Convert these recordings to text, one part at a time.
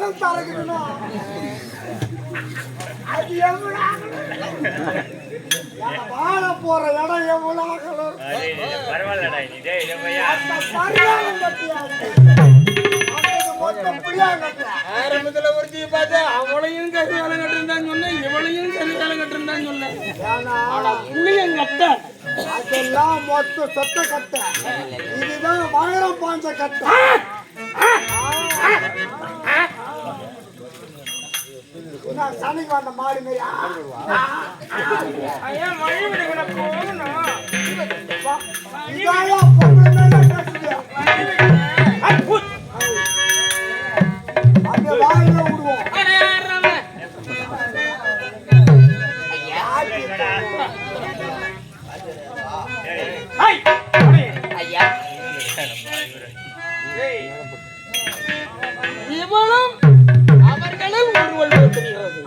மனம் தரக்கணும். அது எவ்வளோ வாழ போற இடம் எவ்வளோ பரவாயில்லடா ஆரம்பத்துல ஒருத்தி பார்த்தா அவளையும் கறி வேலை கட்டிருந்தான்னு சொன்னேன், இவளையும் கறி வேலை கட்டிருந்தான்னு சொன்னேன். புளியம் கட்ட அதெல்லாம் மொத்த சொத்த கட்ட. இதுதான் மகரம் பாஞ்ச கட்ட. சனிக்கு வந்த மாடு மேயா வழி விடுகிற போகணும். அந்த வாயில விடுவோம். இவளும் அவர்களும் ஒருவள் தெரிகிறது.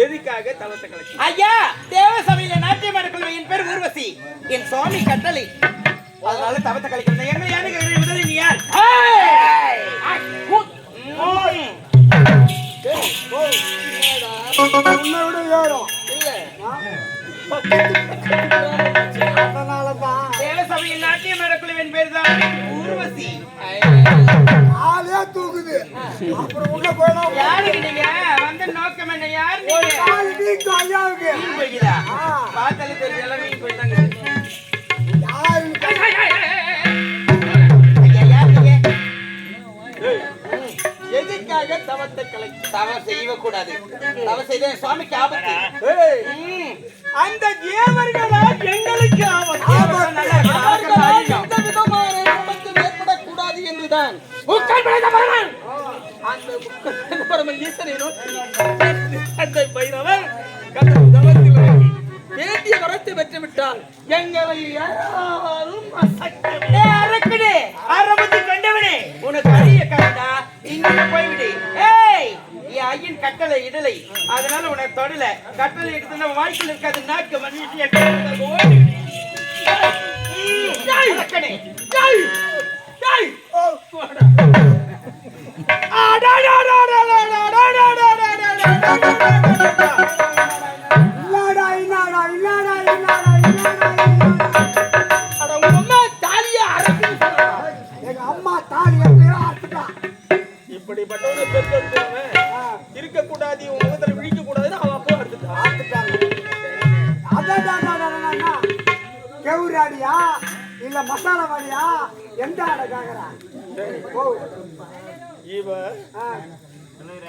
எதுக்காக தவத்தை கலக்கி? ஐயா, தேவ சபையில நாட்டியம் நடக்கும். என் பேர் ஊர்வசி, என் சுவாமி கட்டளை. அதனால தவத்தை கலைக்கிறேன். எங்க யானை முதலில் நீ யார்? உன்னோட ஏறும் அதனாலதான் தேவ சபையில் நாட்டியம் நடக்கும். என் பேர் தான் ஊர்வசி. ஆளே தூக்குது. அப்புறம் உள்ள போயிடும். யாருக்கு நீங்க வந்த நோக்கம் என்ன? யாரு நீங்க? ஐயாவுக்கு போய்கிறா பார்த்தாலே தெரியும். எல்லாம் நீங்க போயிட்டாங்க. எதுக்காக தவத்தை கலக்கி? தவறு செய்யக்கூடாது. தவறு செய்த சுவாமிக்கு ஆபத்து. அந்த தேவர்களால் எங்களுக்கு ஆபத்து. எந்த விதமான ஆபத்தும் ஏற்படக்கூடாது என்றுதான் அந்த ஈசனை நோக்கி அந்த பைரவர் வேண்டிய வரத்தை பெற்றுவிட்டால் எங்களை யாரும் ஆரம்பத்து கண்டவனே, உனக்கு அரிய கண்டா இங்கே போய்விடு. ஏய், ஐயன் கட்டளை இடலை, அதனால உனக்கு தொடல. கட்டளை எடுத்து நம்ம வாய்க்குள்ள இருக்காது. நாக்கு மனுஷிய இப்படிப்பட்டவங்க பெருக்க இருக்கக்கூடாது, உலகத்துல விழிக்க கூடாதுன்னு அவன் அப்போ ஆத்துட்டாங்க. கெவுராடியா இல்ல மசாலா வாடியா எந்த ஆட கேக்குறா? இவ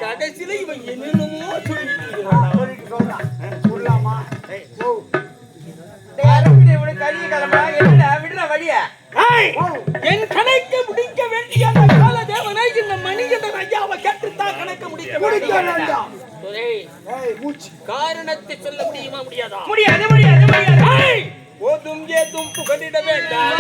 கடைசியில இவன் என்னென்னமோ சொல்லிட்டு சொல்றான். சொல்லாமா? உனக்கு அரிய காலமா என்ன விடுற வழிய? என் கணக்கு முடிக்க வேண்டிய கால தேவனை இந்த மணிகண்டன் ஐயாவை கேட்டுத்தான் கணக்கு முடிக்க வேண்டாம். காரணத்தை சொல்ல முடியுமா? முடியாதா? முடியாது முடியாது முடியாது. போதும் ஏதும் புகழிட வேண்டாம்.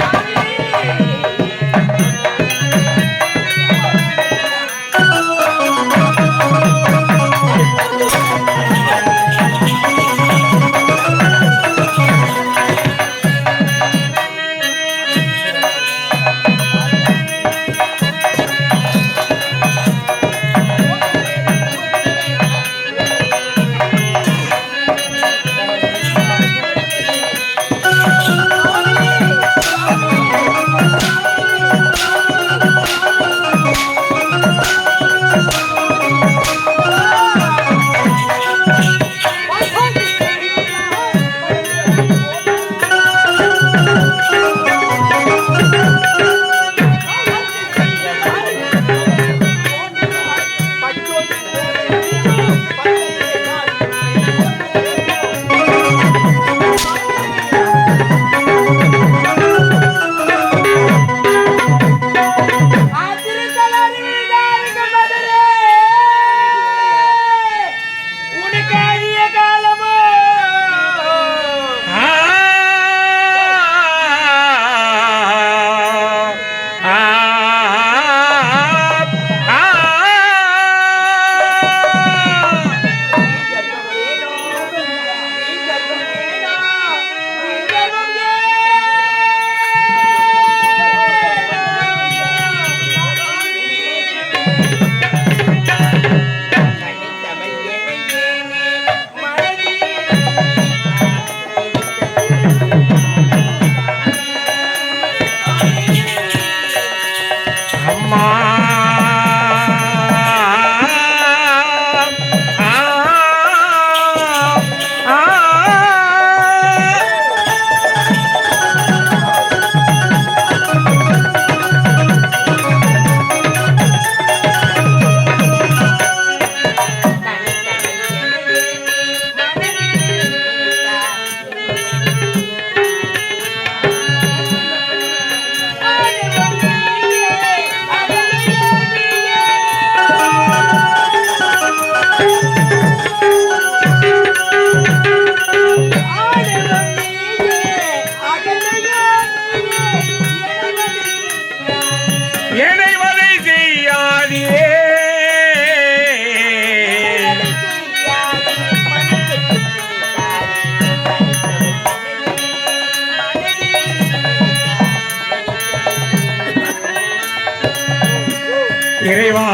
இறைவா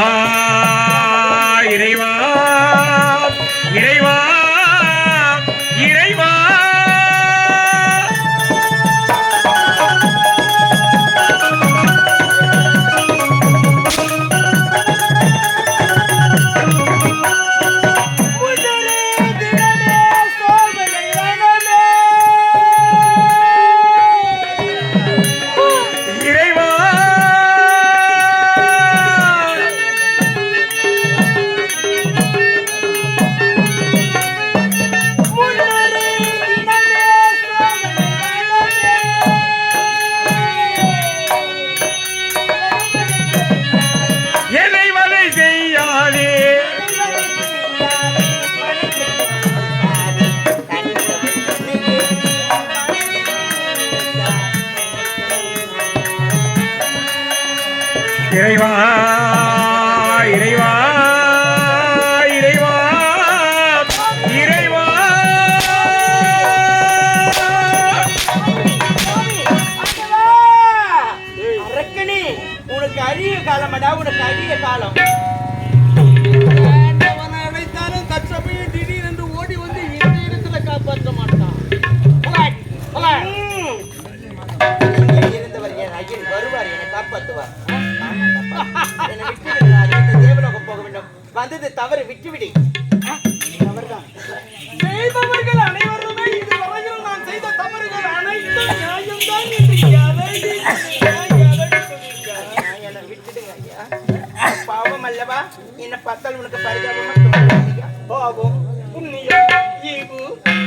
இறைவா இறைவா இறைவா இறைவா இறைவா இறைவா இறைவா அரக்கனே, உனக்கு அழிய காலமடா, உனக்கு அழிய காலம். அழைத்தாலும் தற்சமயம் திடீரென்று ஓடி வந்து இந்த இடத்துல காப்பாற்ற மாட்டான். இங்கே இருந்தவர் என் ஐயன் வருவார், என்னை காப்பாற்றுவார். என்னை விட்டுவிடு, இந்த தேவலோகம் போக வேண்டும். வந்தது தவறு, விட்டுவிடு. செய்பவர்கள் அனைவருமே இதுவரையில் நான் செய்த தவறுகள் அனைத்தும் நியாயம்தான் என்று என்னை விட்டுடுங்க ஐயா. பாவம் அல்லவா? என்னை பார்த்தால் உனக்கு பரிதாபமா தோணுது. பாவம், புண்ணியம், ஈவு,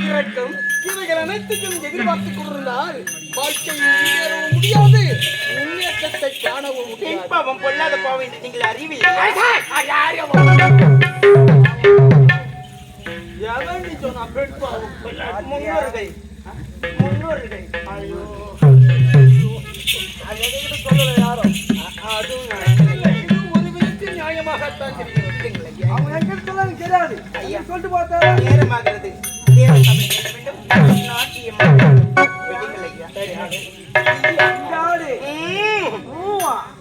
இரக்கம் இவைகள் அனைத்தையும் எதிர்பார்த்துக் கொண்டிருந்தால் வாழ்க்கையில் முன்னேறவும் முடியாது, முன்னேற்றத்தை காணவும் முடியாது. பாவம் பொல்லாத பாவம் என்று நீங்கள் அறிவில்லை. எவன் நீ சொன்ன பெண் பாவம்? முன்னோர்கள் முன்னோர்கள். ஐயோ, அதை சொல்லல யாரும். அதுவும் இது ஒரு விதத்தில் நியாயமாகத்தான் தெரிகிறது. அவங்க எங்க சொல்லாலும் தெரியாது. ஐயா சொல்லிட்டு பார்த்தா நேரமாகிறது. தேவன் சபை செய்ய வேண்டும். நாட்டியம் விடுங்கள் ஐயா.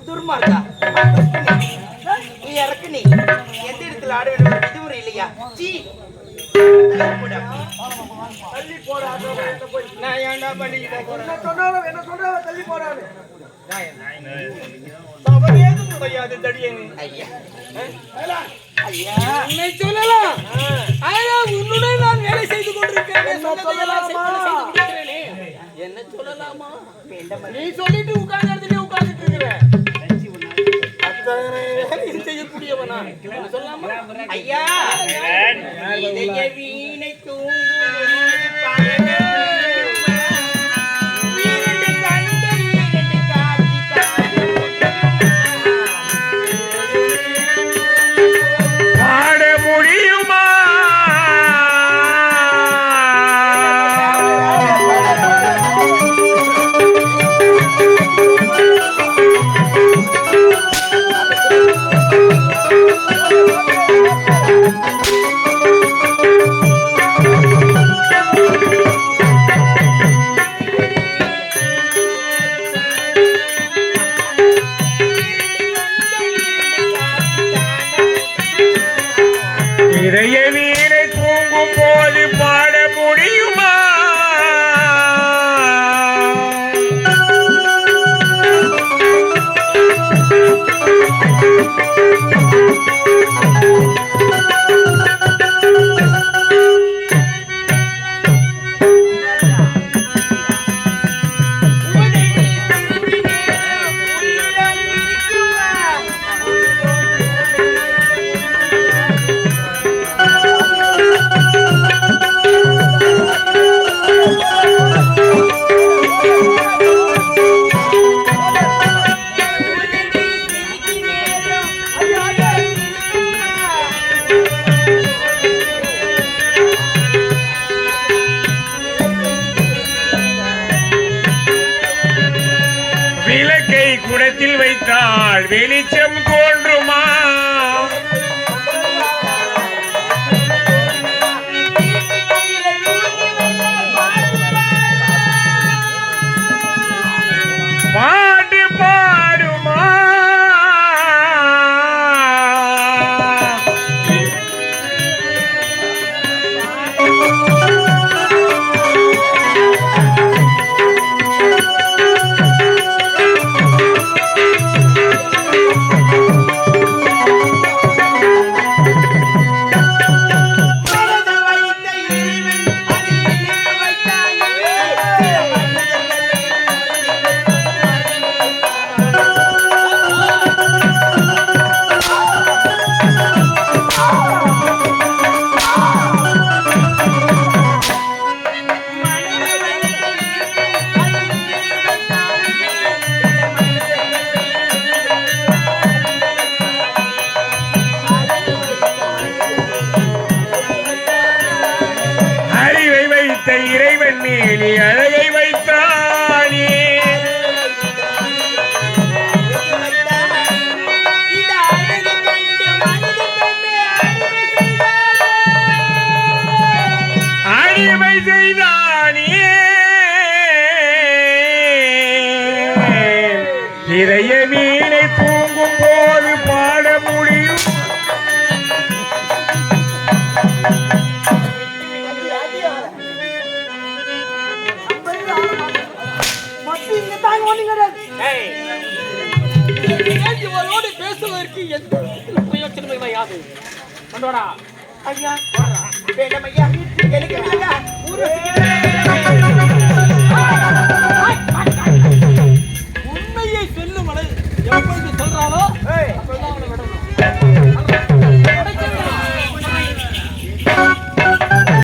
துர்மார்கா, நீ இறக்கு. நீ எந்த இடத்துல ஆட வேண்டும் ஒரு விதிமுறை இல்லையா? சீ, தள்ளி போடாத. நான் ஏன்டா பண்ணிக்கிட்டே போறேன்? என்ன சொல்றாங்க தள்ளி போடாது. தவறேதும் கிடையாது தடியனே. ஐயா ஐயா, உன்னை சொல்லலாம். ஆனா உன்னுடன் நான் வேலை செய்து கொண்டிருக்கிறேன். என்ன சொல்லலாமா? நீ சொல்லிட்டு உட்கார்ந்த இடத்துல உட்கார்ந்துட்டு இருக்கிற. அத்தனை வேலையும் செய்யக்கூடியவனா? சொல்லலாமா? ஐயா, இதய வீணை தூங்கும் பாட முடியுமா? இதய வீணை தூங்கும் போது பாட முடியுமா? விளக்கை குடத்தில் வைத்தால் வெளிச்சம் தோன்றுமா? பாட்டு பாடுமா? மேனி அழகை வைத்தானே இந்த அழகை கண்டு மனித பெண்ணை அடிமை செய்தானே இறைய மீனை தூங்கும் போது பாட முடியும் மட்டும் இங்க தாங்க ஒண்ணு கிடையாது. இவரோடு பேசுவதற்கு எந்த விதத்தில் பிரயோஜனமே யாது கொண்டோடா ஐயா வேண்டாம் ஐயா எனக்கு இல்லையா ஊர்வசி